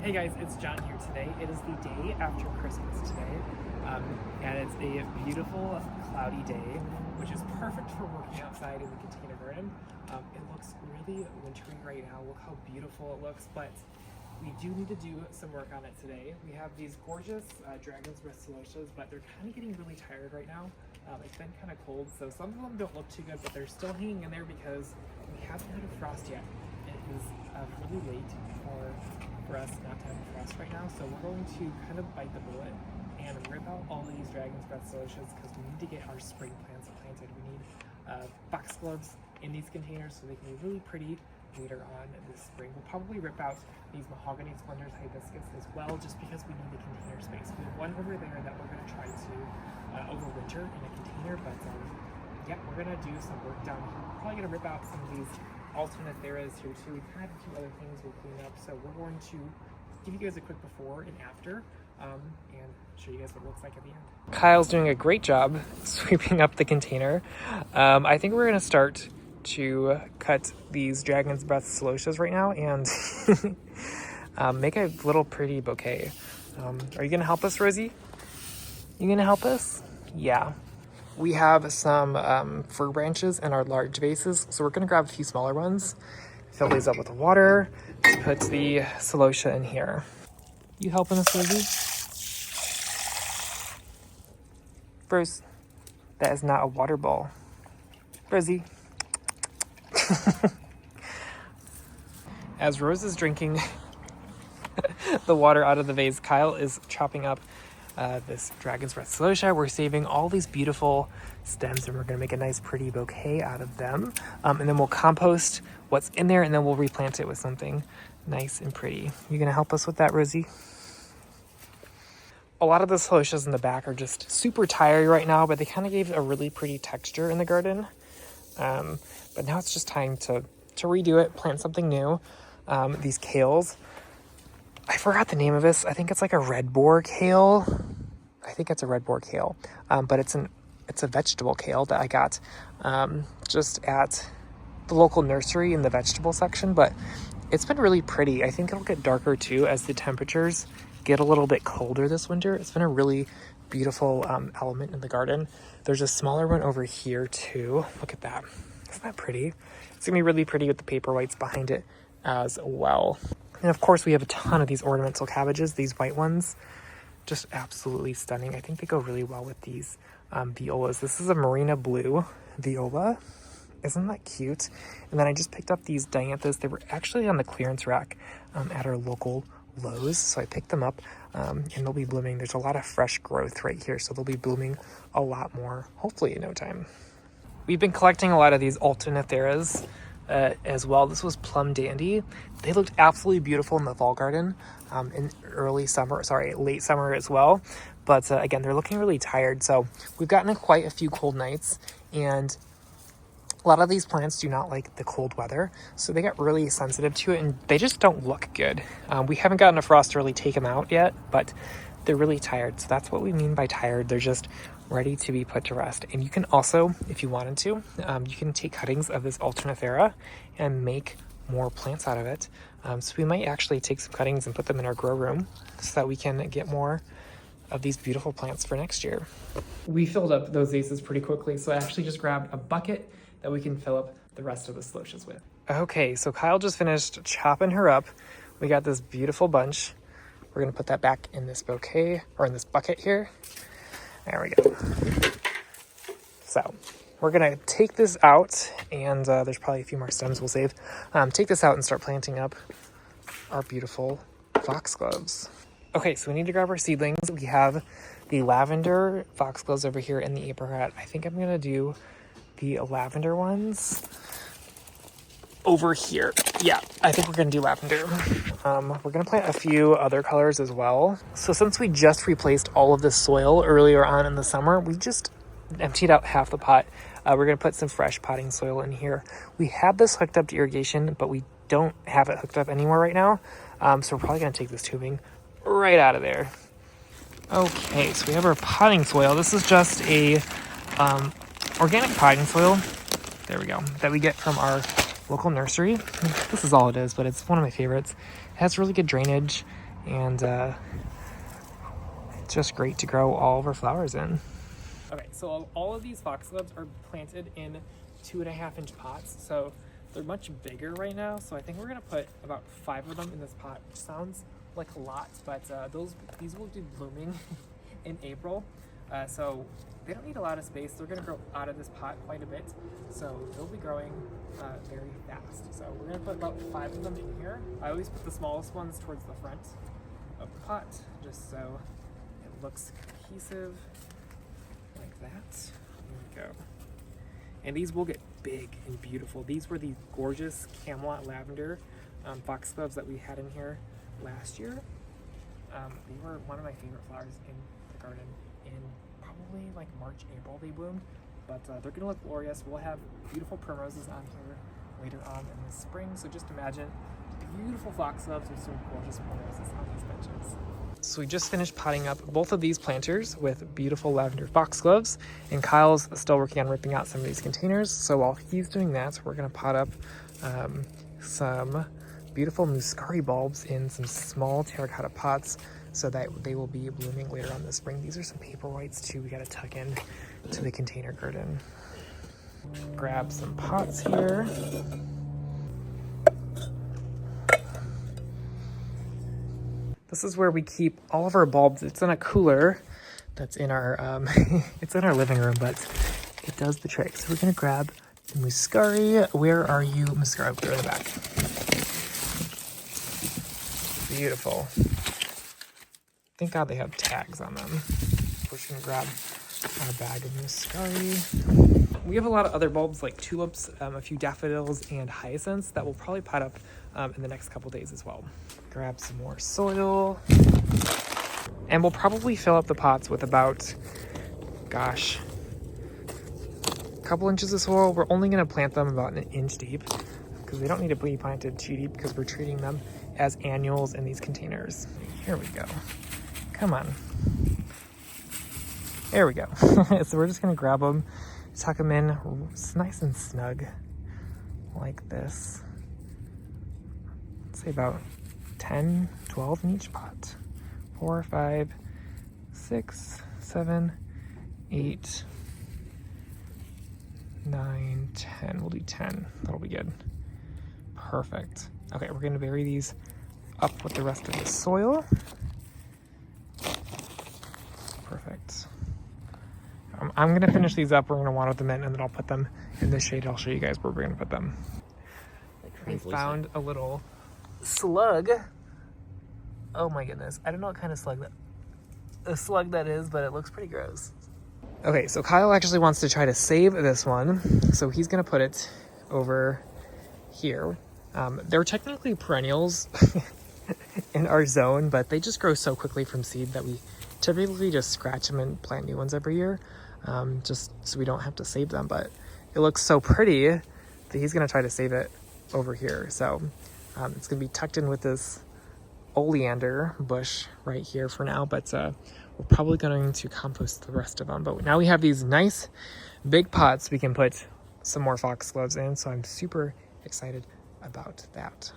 Hey guys, it's John here today. It is the day after Christmas today, and it's a beautiful cloudy day, which is perfect for working outside in the container garden. It looks really wintry right now. Look how beautiful it looks, but we do need to do some work on it today. We have these gorgeous Dragon's Breath Celotias, but they're kind of getting really tired right now. It's been kind of cold, so some of them don't look too good, but they're still hanging in there because we haven't had a frost yet. It is really late for us not to have a frost right now, so we're going to kind of bite the bullet and rip out all these Dragon's Breath Celotias because we need to get our spring plants planted. We need foxgloves in these containers so they can be really pretty later on this spring. We'll probably rip out these mahogany splendors hibiscus as well, just because we need the container space. We have one over there that we're going to try to overwinter in a container, but yeah, we're going to do some work down here. We're probably going to rip out some of these Alternatheras here too. We kind of have a few other things we'll clean up, so we're going to give you guys a quick before and after and show you guys what it looks like at the end. Kyle's doing a great job sweeping up the container. I think we're going to start to cut these Dragon's Breath Celotias right now and make a little pretty bouquet. Are you going to help us, Rosie? You going to help us? Yeah. We have some fir branches in our large vases, so we're going to grab a few smaller ones, fill these up with water, put the celotia in here. You helping us, Rosie? Bruce, that is not a water ball. Rosie. As Rose is drinking the water out of the vase, Kyle is chopping up this Dragon's Breath Celotia. We're saving all these beautiful stems and we're going to make a nice pretty bouquet out of them. And then we'll compost what's in there and then we'll replant it with something nice and pretty. You going to help us with that, Rosie? A lot of the celotias in the back are just super tired right now, but they kind of gave a really pretty texture in the garden. But now it's just time to redo it, plant something new. These kales, I forgot the name of this. I think it's like a red boar kale. I think it's a red boar kale, but it's a vegetable kale that I got just at the local nursery in the vegetable section, but it's been really pretty. I think it'll get darker too as the temperatures get a little bit colder this winter. It's been a really beautiful element in the garden. There's a smaller one over here too. Look at that. Isn't that pretty? It's gonna be really pretty with the paper whites behind it as well. And of course we have a ton of these ornamental cabbages, these white ones, just absolutely stunning. I think they go really well with these violas. This is a Marina Blue viola. Isn't that cute? And then I just picked up these dianthus. They were actually on the clearance rack at our local Lowe's, so I picked them up and they'll be blooming. There's a lot of fresh growth right here, so they'll be blooming a lot more, hopefully in no time. We've been collecting a lot of these Alternatheras as well. This was Plum Dandy. They looked absolutely beautiful in the fall garden in late summer as well. But again, they're looking really tired. So we've gotten quite a few cold nights, and a lot of these plants do not like the cold weather. So they get really sensitive to it and they just don't look good. We haven't gotten a frost to really take them out yet, but they're really tired. So that's what we mean by tired. They're just ready to be put to rest. And you can also, if you wanted to, you can take cuttings of this Alternathera and make more plants out of it. So we might actually take some cuttings and put them in our grow room so that we can get more of these beautiful plants for next year. We filled up those vases pretty quickly, so I actually just grabbed a bucket that we can fill up the rest of the celotias with. Okay, so Kyle just finished chopping her up. We got this beautiful bunch. We're gonna put that back in this bouquet, or in this bucket here. There we go. So we're gonna take this out, and there's probably a few more stems we'll save. Take this out and start planting up our beautiful foxgloves. Okay, so we need to grab our seedlings. We have the lavender foxgloves over here in the apricot. I think I'm gonna do the lavender ones over here. Yeah, I think we're gonna do lavender. We're gonna plant a few other colors as well. So since we just replaced all of the soil earlier on in the summer, we just emptied out half the pot. We're gonna put some fresh potting soil in here. We had this hooked up to irrigation, but we don't have it hooked up anymore right now. So we're probably gonna take this tubing right out of there. Okay, so we have our potting soil. This is just a organic potting soil. There we go. That we get from our local nursery. This is all it is, but it's one of my favorites. It has really good drainage and just great to grow all of our flowers in. Okay, so all of these foxgloves are planted in 2.5-inch pots, so they're much bigger right now. So I think we're gonna put about 5 of them in this pot, which sounds like a lot, but these will be blooming in April. So they don't need a lot of space. They're gonna grow out of this pot quite a bit, so they'll be growing very fast. So we're gonna put about 5 of them in here. I always put the smallest ones towards the front of the pot, just so it looks cohesive, like that. There we go. And these will get big and beautiful. These were the gorgeous Camelot lavender foxgloves that we had in here last year. They were one of my favorite flowers in the garden. In probably like March, April they bloomed, but they're gonna look glorious. We'll have beautiful primroses on here later on in the spring. So just imagine beautiful foxgloves with some gorgeous primroses on these benches. So we just finished potting up both of these planters with beautiful lavender foxgloves, and Kyle's still working on ripping out some of these containers. So while he's doing that, we're gonna pot up some beautiful muscari bulbs in some small terracotta pots so that they will be blooming later on this spring. These are some paperwhites too we gotta tuck in to the container garden. Grab some pots here. This is where we keep all of our bulbs. It's in a cooler that's in our it's in our living room, but it does the trick. So we're gonna grab the muscari. Where are you, muscari? Over there in the back. Beautiful. Thank God they have tags on them. We're just gonna grab our bag of muscari. We have a lot of other bulbs like tulips, a few daffodils, and hyacinths that we'll probably pot up in the next couple days as well. Grab some more soil. And we'll probably fill up the pots with about, gosh, a couple inches of soil. We're only gonna plant them about 1 inch deep because they don't need to be planted too deep because we're treating them as annuals in these containers. Here we go. Come on. There we go. So we're just gonna grab them, tuck them in nice and snug like this. Let's say about 10, 12 in each pot. 4, 5, 6, 7, 8, 9, 10. We'll do 10. That'll be good. Perfect. Okay, we're gonna bury these up with the rest of the soil. Perfect. I'm gonna finish these up. We're gonna water them in, and then I'll put them in the shade. I'll show you guys where we're gonna put them. We found a little slug. Oh my goodness. I don't know what kind of slug that is, but it looks pretty gross. Okay, so Kyle actually wants to try to save this one. So he's gonna put it over here. They're technically perennials in our zone, but they just grow so quickly from seed that we typically just scratch them and plant new ones every year, just so we don't have to save them. But it looks so pretty that he's gonna try to save it over here. So it's gonna be tucked in with this oleander bush right here for now, but we're probably going to compost the rest of them. But now we have these nice big pots we can put some more foxgloves in, so I'm super excited about that.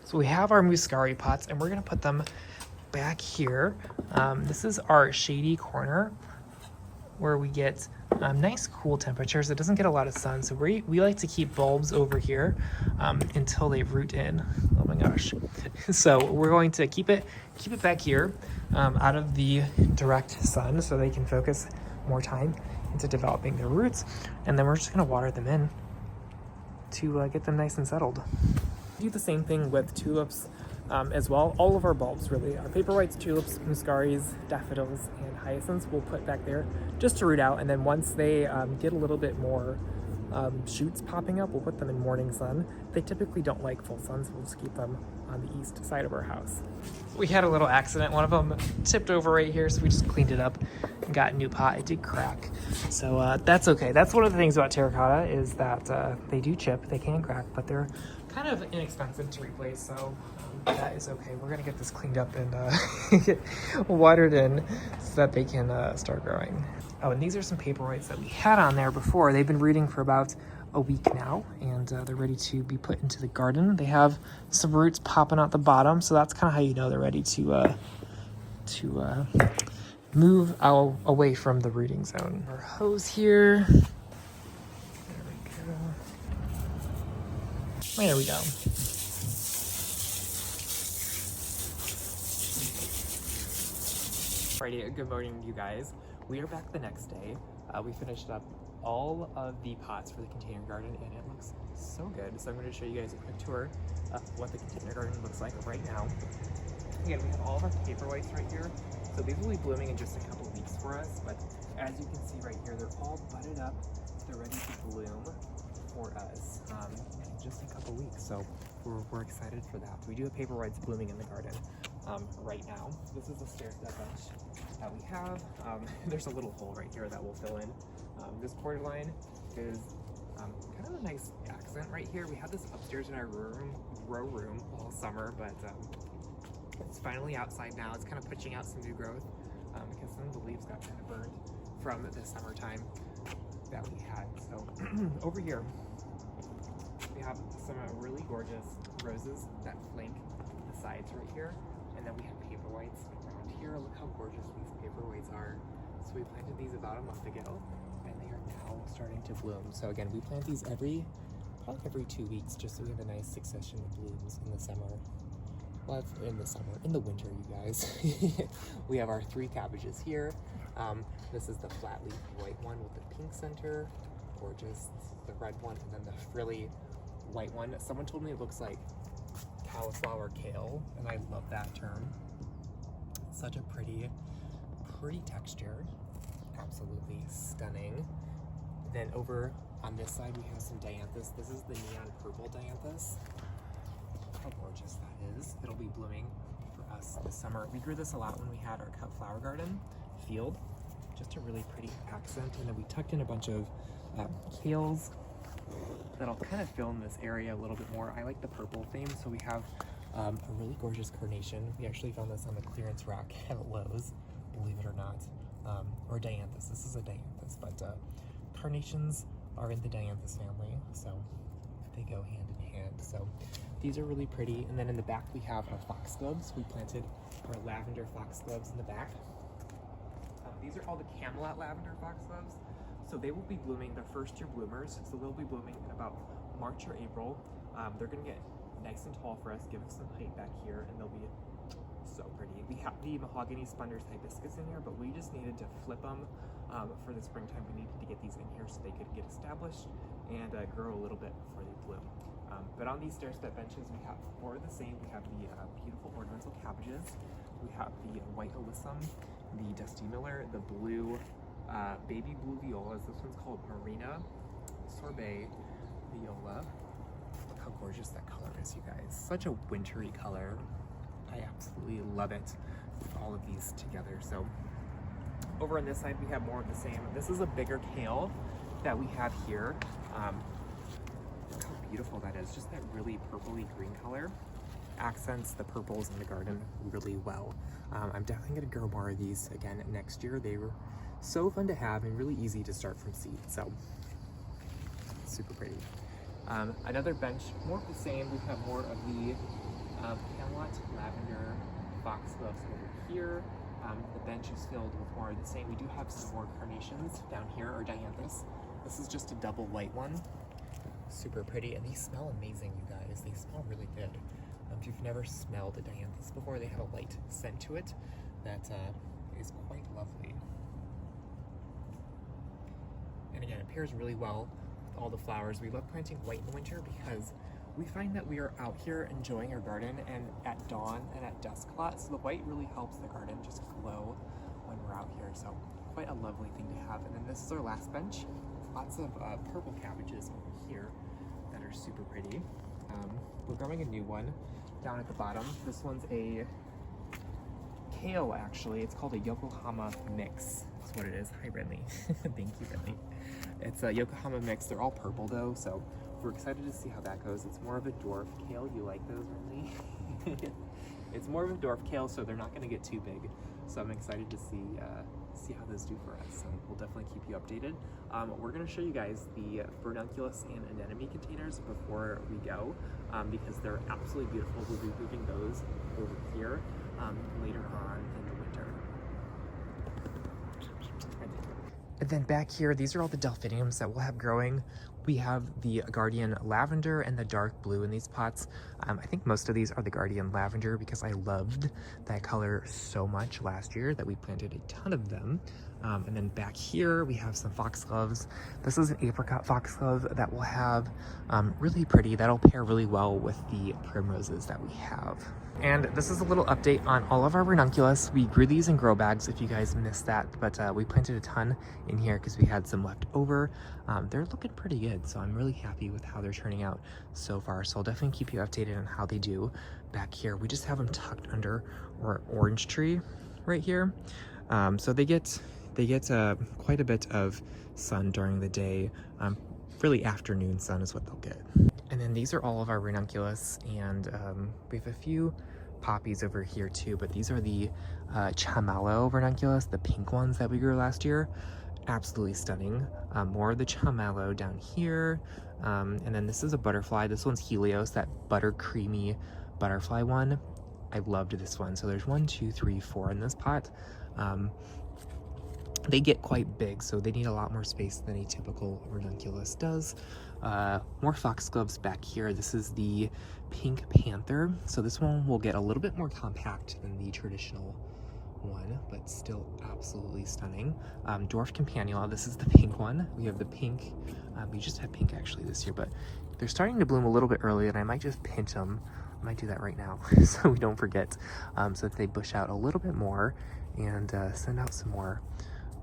So we have our muscari pots, and we're gonna put them back here. This is our shady corner where we get nice cool temperatures. It doesn't get a lot of sun, so we like to keep bulbs over here until they root in. Oh my gosh. So we're going to keep it back here out of the direct sun so they can focus more time into developing their roots, and then we're just going to water them in to get them nice and settled. Do the same thing with tulips as well. All of our bulbs, really, our paperwhites, tulips, muscaris, daffodils, and hyacinths we'll put back there just to root out, and then once they get a little bit more shoots popping up, we'll put them in morning sun. They typically don't like full sun, so we'll just keep them on the east side of our house. We had a little accident. One of them tipped over right here, so we just cleaned it up and got a new pot. It did crack, so that's okay. That's one of the things about terracotta is that they do chip, they can crack, but they're kind of inexpensive to replace, so that is okay. We're gonna get this cleaned up and watered in so that they can start growing. Oh, and these are some paperwhites that we had on there before. They've been rooting for about a week now, and they're ready to be put into the garden. They have some roots popping out the bottom, so that's kind of how you know they're ready to move out away from the rooting zone. Our hose here. There we go. There we go. Alrighty, good morning, you guys. We are back the next day. We finished up all of the pots for the container garden, and it looks so good. So I'm going to show you guys a quick tour of what the container garden looks like right now. Again, we have all of our paperwhites right here. So these will be blooming in just a couple weeks for us, but as you can see right here, they're all budded up. They're ready to bloom for us in just a couple weeks. So we're excited for that. We do have paperwhites blooming in the garden right now. This is the stair step bench that we have. There's a little hole right here that we'll fill in. This quarter line is kind of a nice accent right here. We had this upstairs in our row room all summer, but it's finally outside now. It's kind of pushing out some new growth because some of the leaves got kind of burned from the summertime that we had. So over here, we have some really gorgeous roses that flank the sides right here. And then we have paperwhites around here. Look how gorgeous these paperwhites are. So we planted these about a month ago, and they are now starting to bloom. So again, we plant these probably every 2 weeks, just so we have a nice succession of blooms in the summer. Well, in the winter, you guys. We have our 3 cabbages here. This is the flat leaf white one with the pink center, gorgeous. This is the red one, and then the frilly white one. Someone told me it looks like cauliflower kale, and I love that term. Such a pretty texture, absolutely stunning. Then over on this side we have some dianthus. This is the neon purple dianthus. How gorgeous that is. It'll be blooming for us this summer. We grew this a lot when we had our cut flower garden field. Just a really pretty accent. And then we tucked in a bunch of kales that'll kind of fill in this area a little bit more. I like the purple theme, so we have a really gorgeous carnation. We actually found this on the clearance rack at Lowe's, believe it or not, or dianthus. This is a dianthus, but carnations are in the dianthus family, so they go hand in hand. So these are really pretty. And then in the back we have our foxgloves. We planted our lavender foxgloves in the back. These are all the Camelot lavender foxgloves. So they will be blooming, they're first year bloomers, so they'll be blooming in about March or April. They're gonna get nice and tall for us, give us some height back here, and they'll be so pretty. We have the mahogany splendors hibiscus in here, but we just needed to flip them for the springtime. We needed to get these in here so they could get established and grow a little bit before they bloom. But on these stair step benches, we have more of the same. We have the beautiful ornamental cabbages. We have the white alyssum, the Dusty Miller, the blue baby blue violas. This one's called Marina Sorbet Viola. Look how gorgeous that color is, you guys. Such a wintry color. I absolutely love it with all of these together. So over on this side, we have more of the same. This is a bigger kale that we have here. Look how beautiful that is. Just that really purpley green color accents the purples in the garden really well. I'm definitely going to grow more of these again next year. They were so fun to have and really easy to start from seed. So super pretty. Another bench, more of the same. We have more of the Camelot lavender foxgloves over here. The bench is filled with more of the same. We do have some more carnations down here, or dianthus. This is just a double white one. Super pretty, and these smell amazing, you guys. They smell really good. If you've never smelled a dianthus before, they have a light scent to it that is quite lovely. And again, it pairs really well with all the flowers. We love planting white in the winter because we find that we are out here enjoying our garden and at dawn and at dusk a lot. So the white really helps the garden just glow when we're out here. So quite a lovely thing to have. And then this is our last bench. Lots of purple cabbages over here that are super pretty. We're growing a new one down at the bottom. This one's a kale, actually. It's called a Yokohama mix. That's what it is. Hi, Renly. Thank you, Renly. It's a Yokohama mix. They're all purple though, so we're excited to see how that goes. It's more of a dwarf kale. You like those, Renly? It's more of a dwarf kale, so they're not going to get too big. So I'm excited to see how those do for us. So we'll definitely keep you updated. We're going to show you guys the Vernunculus and anemone containers before we go, because they're absolutely beautiful. We'll be moving those over here later on in the winter. And then back here, these are all the delphiniums that we'll have growing. We have the Guardian Lavender and the dark blue in these pots. I think most of these are the Guardian Lavender because I loved that color so much last year that we planted a ton of them. And then back here, we have some foxgloves. This is an apricot foxglove that will have really pretty, that'll pair really well with the primroses that we have. And this is a little update on all of our ranunculus. We grew these in grow bags if you guys missed that, but we planted a ton in here because we had some left over. They're looking pretty good, so I'm really happy with how they're turning out so far. So I'll definitely keep you updated on how they do. Back here, we just have them tucked under our orange tree right here. So they get quite a bit of sun during the day. Really afternoon sun is what they'll get. And then these are all of our ranunculus, and we have a few poppies over here too, but these are the chamallow ranunculus, the pink ones that we grew last year. Absolutely stunning. More of the chamallow down here. And then this is a butterfly. This one's Helios, that butter creamy butterfly one. I loved this one. So there's 1, 2, 3, 4 in this pot. They get quite big, so they need a lot more space than a typical ranunculus does. More foxgloves back here. This is the pink panther. So this one will get a little bit more compact than the traditional one, but still absolutely stunning. Dwarf campanula, this is the pink one. We have the pink, we just had pink actually this year, but they're starting to bloom a little bit early, and I might just pinch them. I might do that right now so we don't forget, so that they bush out a little bit more and send out some more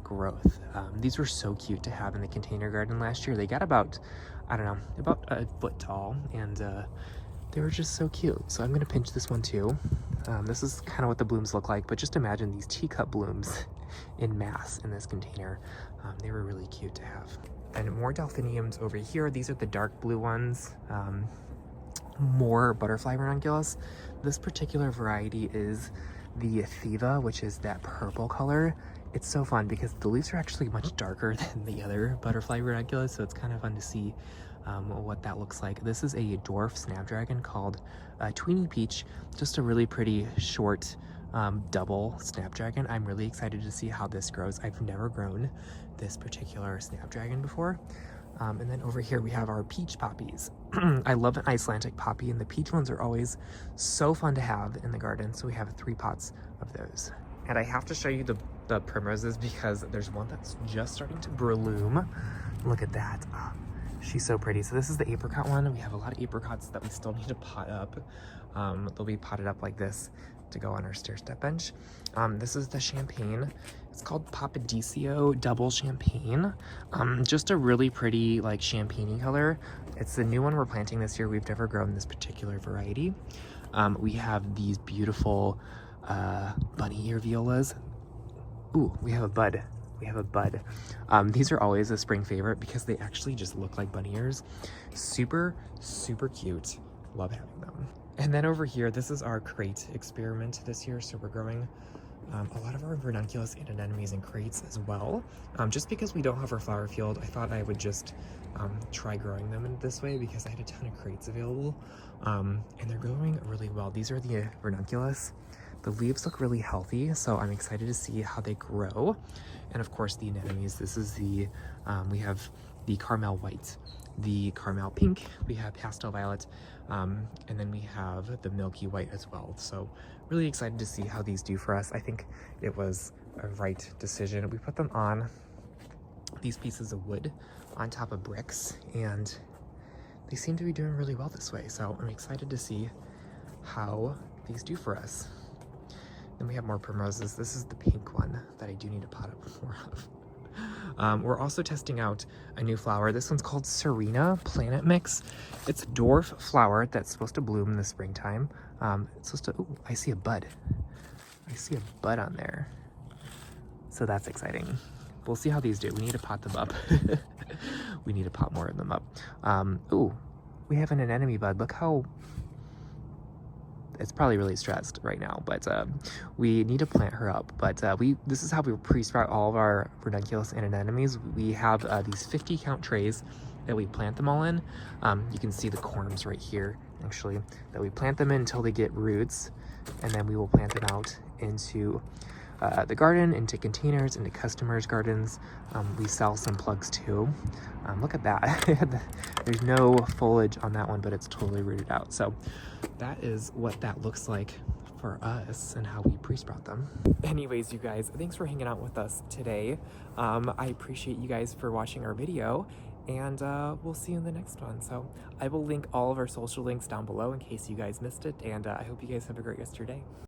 growth. These were so cute to have in the container garden last year. They got about, I don't know, about a foot tall, and they were just so cute. So I'm gonna pinch this one too. This is kind of what the blooms look like, but just imagine these teacup blooms in mass in this container. They were really cute to have. And more delphiniums over here. These are the dark blue ones. More butterfly ranunculus. This particular variety is the Thiva, which is that purple color. It's so fun because the leaves are actually much darker than the other butterfly ranunculus, so it's kind of fun to see what that looks like. This is a dwarf snapdragon called Tweeny Peach, just a really pretty short double snapdragon. I'm really excited to see how this grows. I've never grown this particular snapdragon before. And then over here we have our peach poppies. I love an Icelandic poppy, and the peach ones are always so fun to have in the garden, so we have 3 pots of those. And I have to show you the primroses because there's one that's just starting to bloom. Look at that. She's so pretty. So this is the apricot one. We have a lot of apricots that we still need to pot up. They'll be potted up like this to go on our stair step bench. This is the champagne. It's called Papadisio Double Champagne. Just a really pretty like champagne-y color. It's the new one we're planting this year. We've never grown this particular variety. We have these beautiful bunny ear violas. Ooh, we have a bud. We have a bud. These are always a spring favorite because they actually just look like bunny ears. Super, super cute. Love having them. And then over here, this is our crate experiment this year. So we're growing a lot of our ranunculus and anemones in crates as well. Just because we don't have our flower field, I thought I would just try growing them in this way because I had a ton of crates available. And they're growing really well. These are the ranunculus. The leaves look really healthy, so I'm excited to see how they grow. And of course the anemones, this is the, we have the Carmel white, the Carmel pink, we have pastel violet, and then we have the milky white as well. So really excited to see how these do for us. I think it was a right decision. We put them on these pieces of wood on top of bricks, and they seem to be doing really well this way. So I'm excited to see how these do for us. Then we have more primroses. This is the pink one that I do need to pot up more of. We're also testing out a new flower. This one's called Serena Planet Mix. It's a dwarf flower that's supposed to bloom in the springtime. It's supposed to, ooh, I see a bud. I see a bud on there. So that's exciting. We'll see how these do. We need to pot them up. We need to pot more of them up. Ooh, we have an anemone bud. Look how it's probably really stressed right now, but we need to plant her up. But this is how we pre-sprout all of our ranunculus and anemones. We have these 50 count trays that we plant them all in. You can see the corms right here, actually, that we plant them in until they get roots, and then we will plant them out into the garden, into containers, into customers' gardens. We sell some plugs too. Look at that. There's no foliage on that one, but it's totally rooted out. So that is what that looks like for us and how we pre-sprout them. Anyways, you guys, thanks for hanging out with us today. I appreciate you guys for watching our video, and we'll see you in the next one. So I will link all of our social links down below in case you guys missed it, and I hope you guys have a great rest of your day.